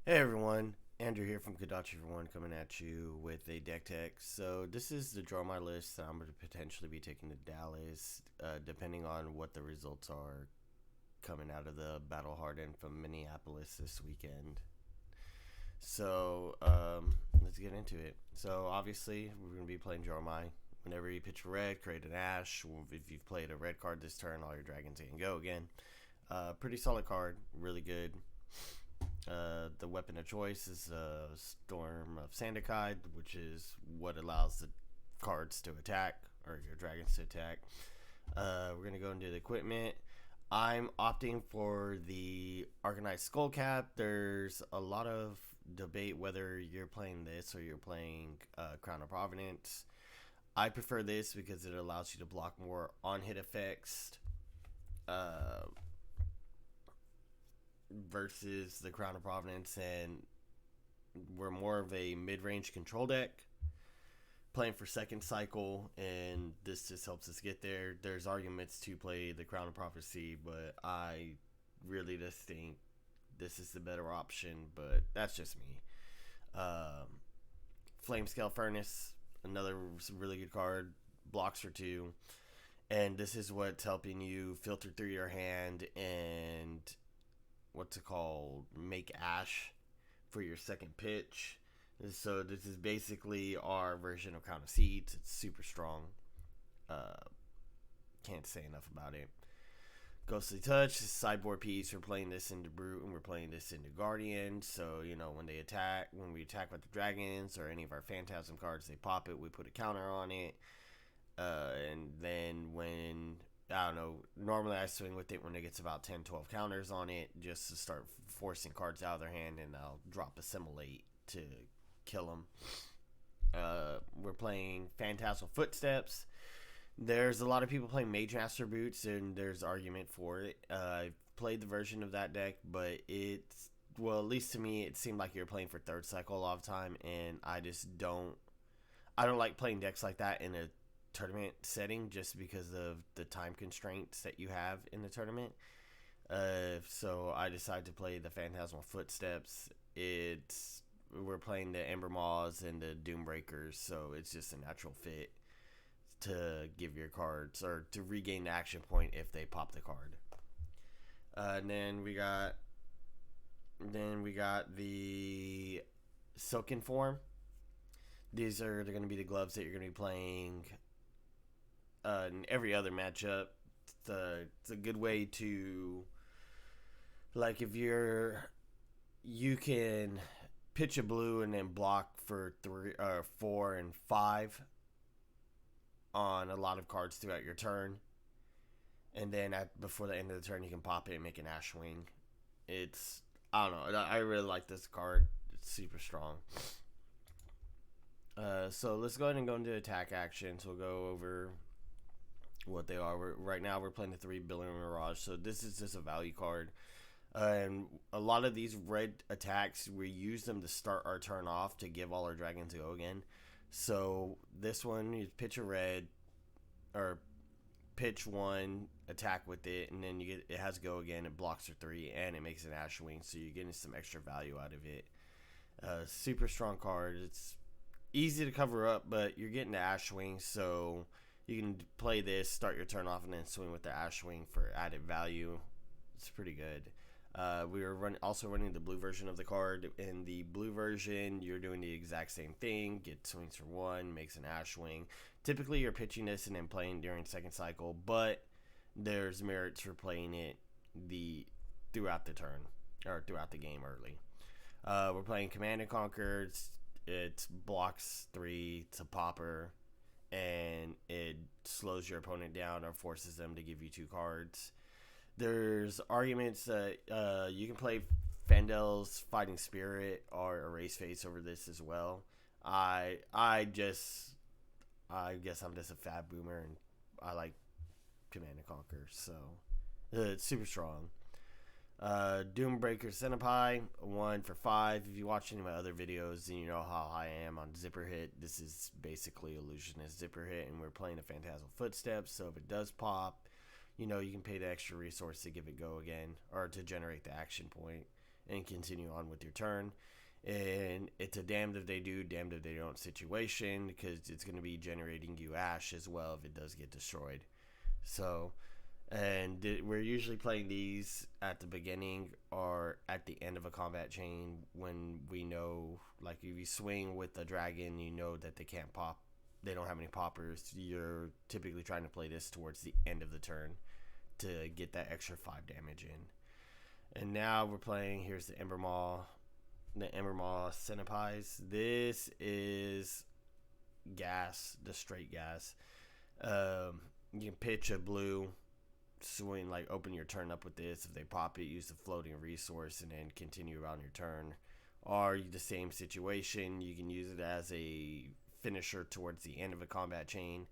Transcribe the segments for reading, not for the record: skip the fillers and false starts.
Hey everyone, Andrew here from KoDaChI for OnE coming at you with a deck tech. So this is the Dromai list that I'm going to potentially be taking to Dallas, depending on what the results are coming out of the Battle Hardened from Minneapolis this weekend. So let's get into it. So obviously we're going to be playing Dromai. Whenever you pitch a red, create an ash. If you've played a red card this turn, all your dragons can go again. Pretty solid card, really good. The weapon of choice is Storm of Sandakide, which is what allows the cards to attack, or your dragons to attack. We're going to go into the equipment. I'm opting for the Arcanite Skullcap. There's a lot of debate whether you're playing this or you're playing Crown of Providence. I prefer this because it allows you to block more on-hit effects. Versus the Crown of Providence, and we're more of a mid-range control deck playing for second cycle, and this just helps us get there. There's arguments to play the Crown of Prophecy, but I really just think this is the better option, but that's just me. Flame Scale Furnace, another really good card, blocks for 2, and this is what's helping you filter through your hand and make ash for your second pitch. So this is basically our version of Count of Seeds. It's super strong. Can't say enough about it. Ghostly Touch, sideboard piece. We're playing this into Brute and we're playing this into Guardian. So, when we attack with the dragons or any of our Phantasm cards, they pop it. We put a counter on it. And then when I don't know. Normally, I swing with it when it gets about 10, 12 counters on it, just to start forcing cards out of their hand, and I'll drop Assimilate to kill them. We're playing Phantasmal Footsteps. There's a lot of people playing Mage Master Boots, and there's argument for it. I've played the version of that deck, but at least to me, it seemed like you're playing for third cycle a lot of time, and I don't like playing decks like that in a tournament setting just because of the time constraints that you have in the tournament. So I decided to play the Phantasmal Footsteps. We're playing the Ember Maws and the Doombreakers, so it's just a natural fit to give your cards or to regain the action point if they pop the card. And then we got the Silken Form. These are going to be the gloves that you're going to be playing in every other matchup. It's a good way to, like, if you can pitch a blue and then block for 4 and 5 on a lot of cards throughout your turn, and then before the end of the turn you can pop it and make an Ash Wing. I don't know, I really like this card. It's super strong. So let's go ahead and go into attack actions. We'll go over what they are. Right now we're playing the 3 Billion Mirage, so this is just a value card. And a lot of these red attacks, we use them to start our turn off to give all our dragons to go again. So this one, you pitch a red, or pitch 1, attack with it, and then it has go again. It blocks for 3, and it makes an Ash Wing, so you're getting some extra value out of it. Super strong card. It's easy to cover up, but you're getting the Ash Wing, so you can play this, start your turn off, and then swing with the Ash Wing for added value. It's pretty good. We are also running the blue version of the card. In the blue version, you're doing the exact same thing. Get swings for 1, makes an Ash Wing. Typically, you're pitching this and then playing during second cycle, but there's merits for playing it throughout the turn, or throughout the game early. We're playing Command and Conquer. It blocks 3. It's a popper, and it slows your opponent down or forces them to give you 2 cards. There's arguments that you can play Fendel's Fighting Spirit or Erase Face over this as well. I guess I'm just a fat boomer, and I like Command and Conquer, so it's super strong. Doombreaker Centipede, 1 for 5. If you watch any of my other videos, then you know how high I am on Zipper Hit. This is basically Illusionist Zipper Hit, and we're playing a Phantasmal Footsteps, so if it does pop, you can pay the extra resource to give it go again, or to generate the action point. and continue on with your turn. And it's a damned if they do, damned if they don't situation, because it's going to be generating you ash as well if it does get destroyed. So, and we're usually playing these at the beginning or at the end of a combat chain when we know, like if you swing with a dragon, you know that they can't pop. They don't have any poppers. You're typically trying to play this towards the end of the turn to get that extra 5 damage in. And now we're playing, here's the Ember Maw. The Ember Maw Centipede. This is gas, the straight gas. You can pitch a blue, swing, like open your turn up with this. If they pop it, use the floating resource and then continue around your turn. Or the same situation, you can use it as a finisher towards the end of a combat chain.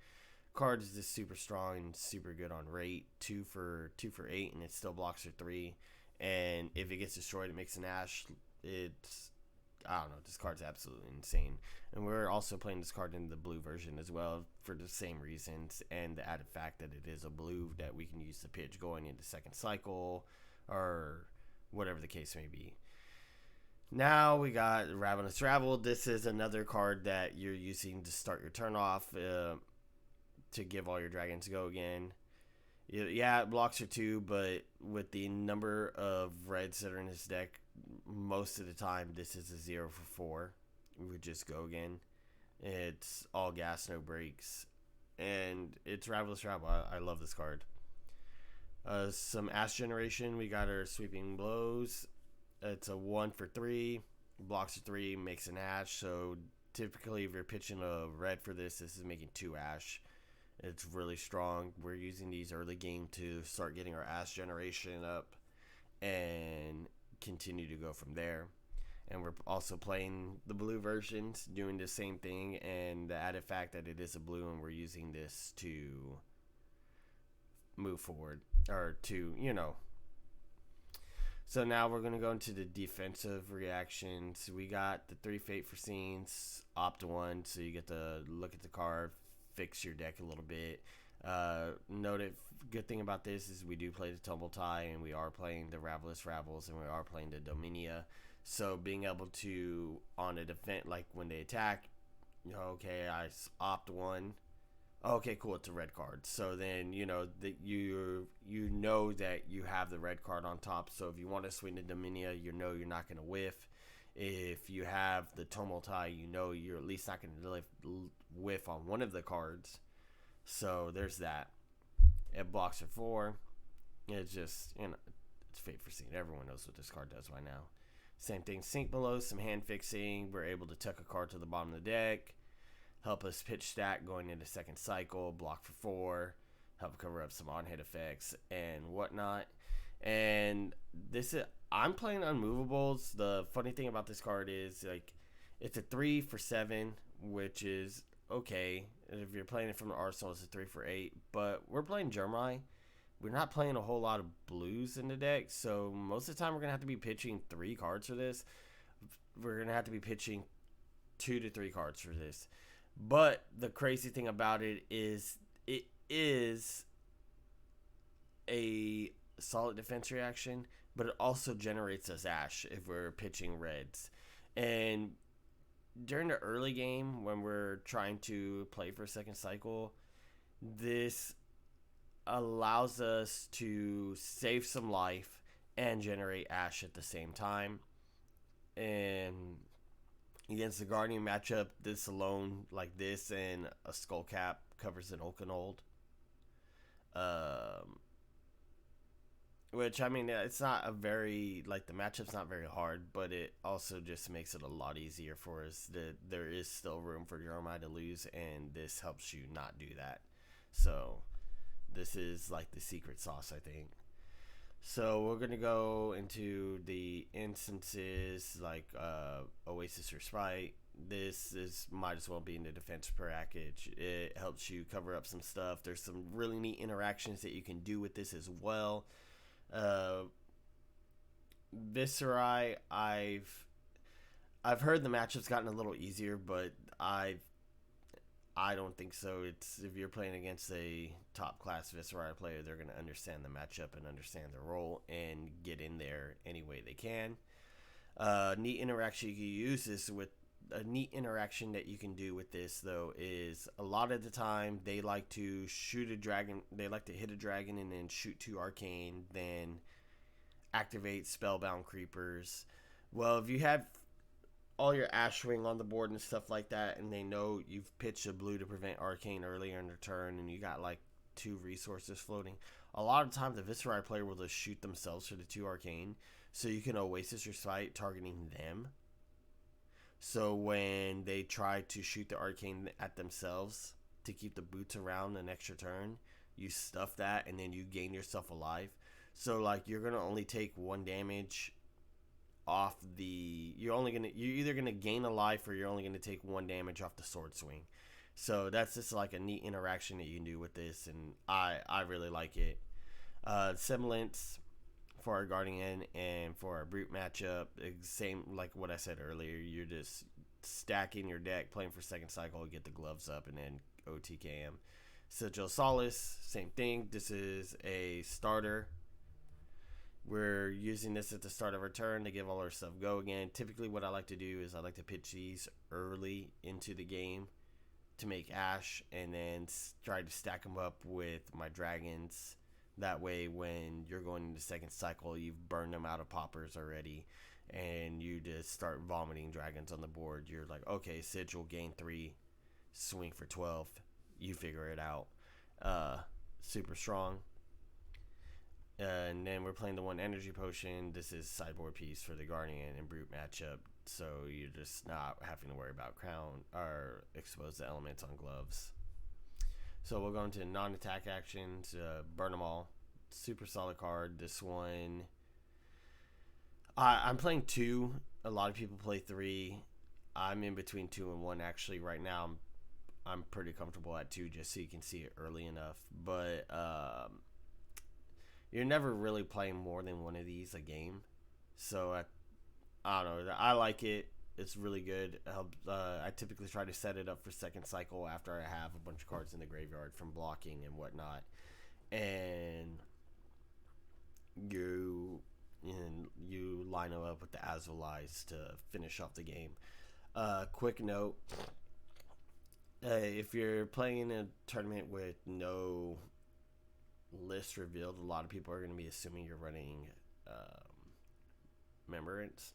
Card is just super strong and super good on rate. 2 for 8, and it still blocks for 3. And if it gets destroyed, it makes an ash. It's, I don't know, this card's absolutely insane. And we're also playing this card in the blue version as well for the same reasons, and the added fact that it is a blue that we can use to pitch going into second cycle or whatever the case may be. Now we got Ravenous Rabble. This is another card that you're using to start your turn off to give all your dragons go again. Yeah, it blocks for 2, but with the number of reds that are in this deck, most of the time this is a 0 for 4. We would just go again. It's all gas, no brakes, and it's Ravenous Rabble. I love this card. Some ash generation. We got our Sweeping Blows. It's a 1 for 3, blocks for 3, makes an ash. So typically, if you're pitching a red for this is making 2 ash. It's really strong. We're using these early game to start getting our ash generation up and continue to go from there. And we're also playing the blue versions, doing the same thing, and the added fact that it is a blue and we're using this to move forward, or to, you know. So now we're going to go into the defensive reactions. We got the 3 Fate for Scenes, opt 1, so you get to look at the card, fix your deck a little bit. Good thing about this is we do play the TCG, and we are playing the Ravenous Rabbles, and we are playing the Dominia. So being able to, on a defense, like when they attack, okay, I opt 1. Okay, cool, it's a red card. So then, you know that you know that you have the red card on top. So if you want to swing the Dominia, you know you're not going to whiff. If you have the TCG, you know you're at least not going to really whiff on one of the cards. So there's that. It blocks for 4. It's just, it's Fate for Scene. Everyone knows what this card does by now. Same thing, Sink Below, some hand fixing. We're able to tuck a card to the bottom of the deck. Help us pitch stack going into second cycle. Block for 4. Help cover up some on-hit effects and whatnot. And I'm playing Unmovables. The funny thing about this card is, like, it's a 3 for 7, which is okay. If you're playing it from the arsenal, it's a 3 for 8. But we're playing Dromai. We're not playing a whole lot of blues in the deck, so most of the time we're going to have to be pitching 3 cards for this. We're going to have to be pitching 2 to 3 cards for this. But the crazy thing about it is a solid defense reaction, but it also generates us ash if we're pitching reds. And during the early game, when we're trying to play for a second cycle, this allows us to save some life and generate ash at the same time. And against the Guardian matchup, this alone, like this and a Skullcap, covers an Oakenold. Which, I mean, it's not a very, like, the matchup's not very hard, but it also just makes it a lot easier for us. There is still room for Dromai to lose, and this helps you not do that. So this is like the secret sauce, I think. So we're going to go into the instances like Oasis Respite. Might as well be in the defense package. It helps you cover up some stuff. There's some really neat interactions that you can do with this as well. Viscerai, I've heard the matchup's gotten a little easier, but I don't think so. It's, if you're playing against a top class Viscerai player, they're going to understand the matchup and understand the role and get in there any way they can. Neat interaction you can use this with. A neat interaction that you can do with this though is a lot of the time they like to shoot a dragon. They like to hit a dragon and then shoot 2 arcane, then activate spellbound creepers. Well, if you have all your Ashwing on the board and stuff like that, and they know you've pitched a blue to prevent arcane earlier in the turn, and you got like 2 resources floating, a lot of times the Viscerai player will just shoot themselves for the 2 arcane, so you can Oasis your sight targeting them. So when they try to shoot the arcane at themselves to keep the boots around an extra turn, you stuff that and then you gain yourself alive. So like you're gonna only take 1 damage off the. You're either gonna gain a life or you're only gonna take 1 damage off the sword swing. So that's just like a neat interaction that you can do with this, and I really like it. Semblance for our Guardian and for our Brute matchup, same like what I said earlier. You're just stacking your deck, playing for second cycle, get the gloves up, and then OTKM. Sigil Solace, same thing. This is a starter. We're using this at the start of our turn to give all our stuff go again. Typically what I like to do is I like to pitch these early into the game to make Ash, and then try to stack them up with my dragons. That way, when you're going into second cycle, you've burned them out of poppers already, and you just start vomiting dragons on the board. You're like, okay, Sigil gain 3, swing for 12. You figure it out. Super strong. And then we're playing the 1 energy potion. This is sideboard piece for the Guardian and Brute matchup, so you're just not having to worry about crown or expose the elements on gloves. So we'll go into non-attack actions, burn them all. Super solid card. This one, I'm playing 2. A lot of people play 3. I'm in between 2 and 1 actually right now. I'm pretty comfortable at 2 just so you can see it early enough. But you're never really playing more than 1 of these a game. So I don't know. I like it. It's really good. I typically try to set it up for second cycle after I have a bunch of cards in the graveyard from blocking and whatnot. And you line them up with the Azul-Eyes to finish off the game. Quick note. If you're playing in a tournament with no list revealed, a lot of people are going to be assuming you're running Remembrance.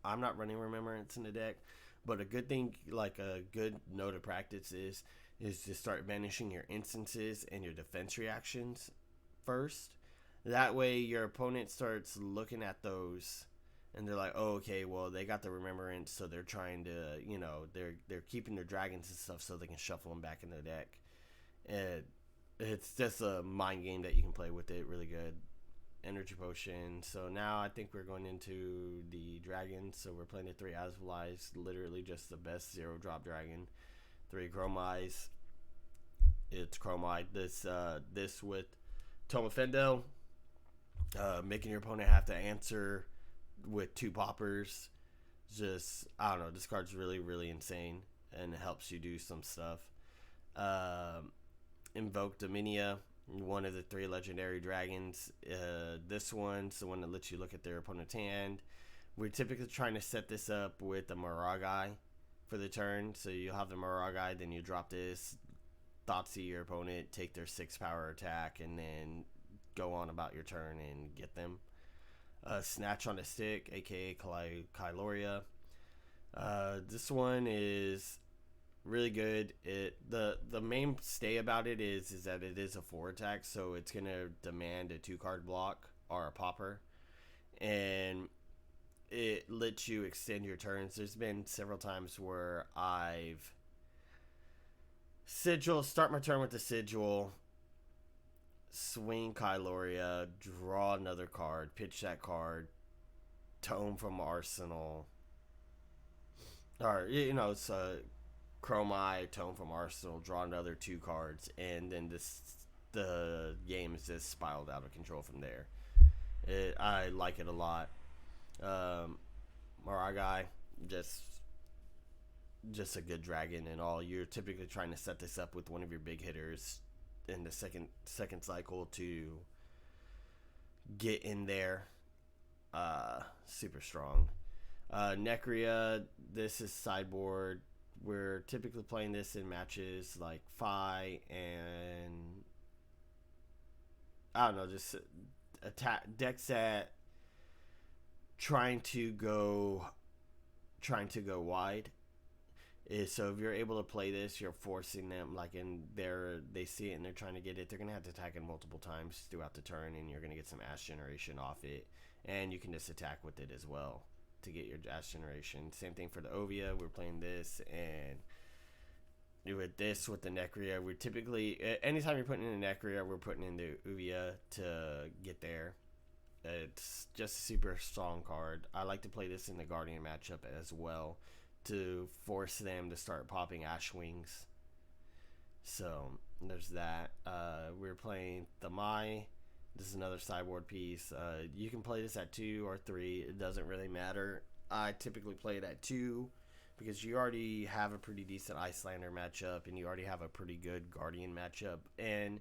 I'm not running Remembrance in the deck, but a good thing, like a good note of practice is to start banishing your instances and your defense reactions first. That way your opponent starts looking at those and they're like, oh, okay, well, they got the Remembrance, so they're trying to, they're keeping their dragons and stuff so they can shuffle them back in the deck. And it's just a mind game that you can play with it really good. Energy potion. So now I think we're going into the dragon. So we're playing the 3 Azul-Eyes, literally just the best 0-drop dragon. 3 Dromais. It's Chromite. This with Tome Fendel, making your opponent have to answer with 2 poppers. Just, I don't know, this card's really, really insane and it helps you do some stuff. Invoke Dominia, one of the 3 legendary dragons. This one's the one that lets you look at their opponent's hand. We're typically trying to set this up with the Maragai for the turn. So you'll have the Maragai, then you drop this, Thoughtseize your opponent, take their 6 power attack, and then go on about your turn and get them. Snatch on a Stick, aka Kyloria. This one is really good. The mainstay about it is that it is a 4 attack, so it's gonna demand a 2-card block or a popper, and it lets you extend your turns. There's been several times where I've start my turn with the Sigil, swing Kyloria, draw another card, pitch that card, tome from Arsenal, or it's Chromai, tome from Arsenal, draw another 2 cards, and then the game is just spiraled out of control from there. I like it a lot. Maragai, just a good dragon and all. You're typically trying to set this up with one of your big hitters in the second cycle to get in there. super strong. Necria, this is sideboard. We're typically playing this in matches like Fi and I don't know, just attack decks that trying to go wide. So if you're able to play this, you're forcing them like in there. They see it and they're trying to get it. They're gonna have to attack it multiple times throughout the turn, and you're gonna get some ash generation off it, and you can just attack with it as well to get your ash generation. Same thing for the Ovia. We're playing this, and with this with the Necria, we're typically anytime you're putting in a Necria, we're putting in the Ovia to get there. It's just a super strong card. I like to play this in the Guardian matchup as well to force them to start popping Ash Wings. So there's that. We're playing Dromai. This is another sideboard piece. You can play this at 2 or 3. It doesn't really matter. I typically play it at 2 because you already have a pretty decent Icelander matchup and you already have a pretty good Guardian matchup. And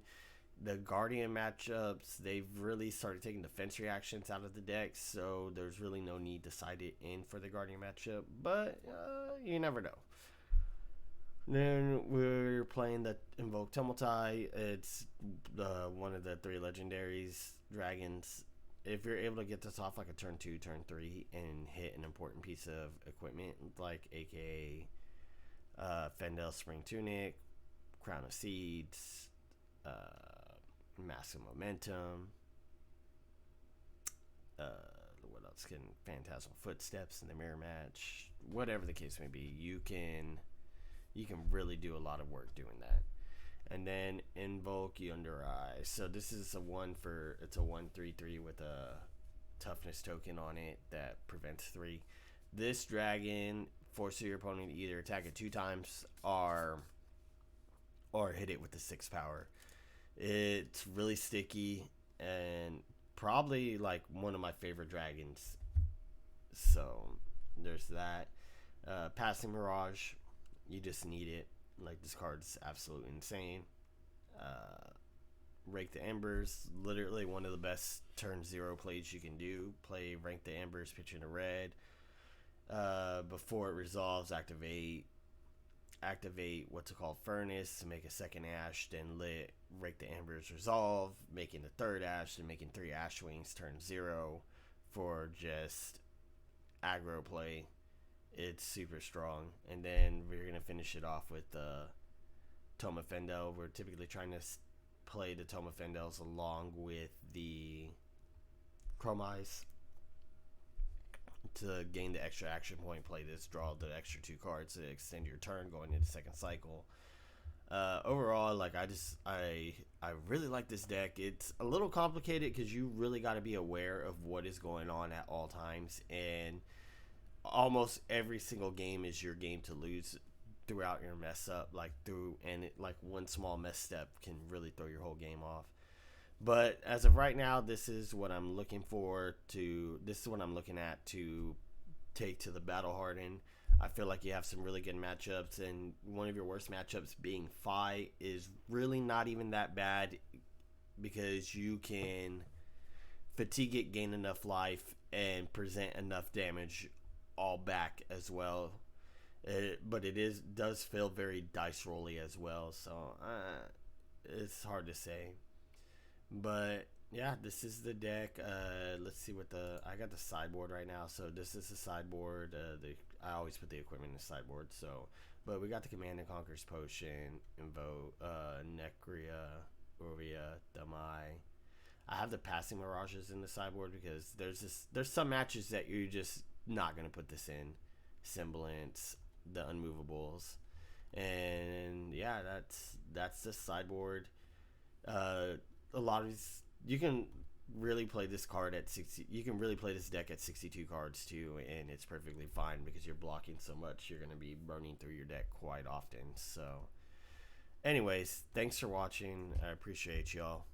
the Guardian matchups, they've really started taking defense reactions out of the deck, so there's really no need to side it in for the Guardian matchup, but you never know. Then we're playing the Invoke Tumulti. It's one of the 3 legendaries, dragons. If you're able to get this off like a turn 2, turn 3, and hit an important piece of equipment, like aka Fendel Spring Tunic, Crown of Seeds, Massive Momentum, what else can Phantasmal Footsteps in the mirror match, whatever the case may be, you can really do a lot of work doing that. And then Invoke Yunderai. So this is it's a 1/3/3 with a toughness token on it that prevents 3. This dragon forces your opponent to either attack it 2 times or hit it with the 6 power. It's really sticky and probably like one of my favorite dragons. So there's that. Passing Mirage, you just need it. Like, this card's absolutely insane. Rake the Embers, literally one of the best turn 0 plays you can do. Play Rank the Embers, pitch in a red. Before it resolves, activate what's it called, Furnace to make a 2nd Ash, then Rake the Embers, resolve, making the 3rd Ash, and making 3 Ash Wings turn 0 for just aggro play. It's super strong. And then we're going to finish it off with the Toma Fendel. We're typically trying to play the Toma Fendels along with the Dromais to gain the extra action point. Play this, draw the extra 2 cards to extend your turn going into 2nd cycle. Overall, like, I really like this deck. It's a little complicated because you really got to be aware of what is going on at all times, and almost every single game is your game to lose throughout your mess up, like one small misstep can really throw your whole game off. But as of right now, this is what I'm looking at to take to the Battle Harden. I feel like you have some really good matchups, and one of your worst matchups being Fi is really not even that bad because you can fatigue it, gain enough life, and present enough damage all back as well. But it does feel very dice rolly as well, so it's hard to say. But yeah, this is the deck. Let's see what I got the sideboard right now. So this is the sideboard. I always put the equipment in the sideboard. But we got the Command and Conquer's Potion, Invoke, Necria, Ovia, Dromai. I have the Passing Mirages in the sideboard because there's some matches that you're just not gonna put this in. Semblance, the Unmovables, and yeah, that's the sideboard. A lot of these, you can really play this card at 60. You can really play this deck at 62 cards too, and it's perfectly fine because you're blocking so much. You're gonna be burning through your deck quite often. So, anyways, thanks for watching. I appreciate y'all.